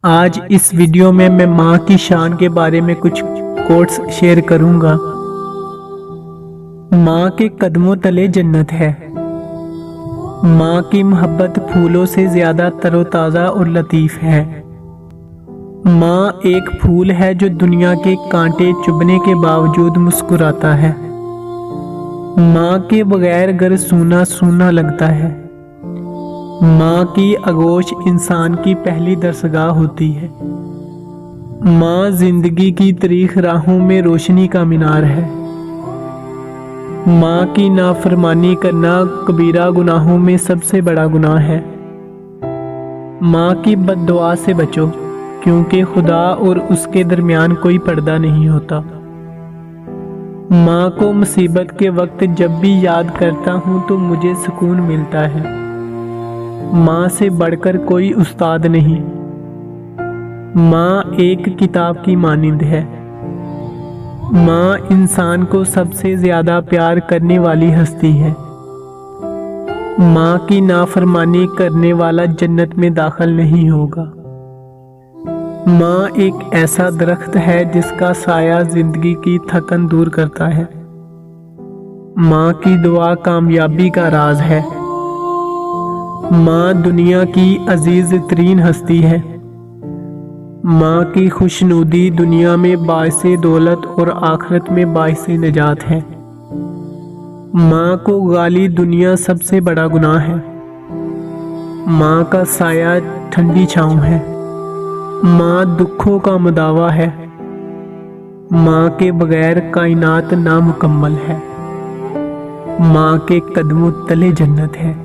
आज इस वीडियो में मैं माँ की शान के बारे में कुछ कोट्स शेयर करूंगा। माँ के कदमों तले जन्नत है। माँ की मोहब्बत फूलों से ज्यादा तरोताज़ा और लतीफ़ है। माँ एक फूल है जो दुनिया के कांटे चुभने के बावजूद मुस्कुराता है। माँ के बगैर घर सूना सूना लगता है। माँ की आगोश इंसान की पहली दरसगाह होती है। माँ जिंदगी की तरीख राहों में रोशनी का मीनार है। माँ की नाफरमानी करना कबीरा गुनाहों में सबसे बड़ा गुनाह है। माँ की बद्दुआ से बचो, क्योंकि खुदा और उसके दरमियान कोई पर्दा नहीं होता। माँ को मुसीबत के वक्त जब भी याद करता हूँ तो मुझे सुकून मिलता है। माँ से बढ़कर कोई उस्ताद नहीं। माँ एक किताब की मानिंद है। माँ इंसान को सबसे ज्यादा प्यार करने वाली हस्ती है। माँ की नाफरमानी करने वाला जन्नत में दाखिल नहीं होगा। माँ एक ऐसा दरख्त है जिसका साया जिंदगी की थकन दूर करता है। माँ की दुआ कामयाबी का राज है। माँ दुनिया की अजीज तरीन हस्ती है। माँ की खुशनुदी दुनिया में बाइसे दौलत और आखिरत में बाइसे निजात है। माँ को गाली दुनिया सबसे बड़ा गुनाह है। माँ का साया ठंडी छाँव है। माँ दुखों का मुदावा है। माँ के बगैर कायनात नामुकम्मल है। माँ के कदमों तले जन्नत है।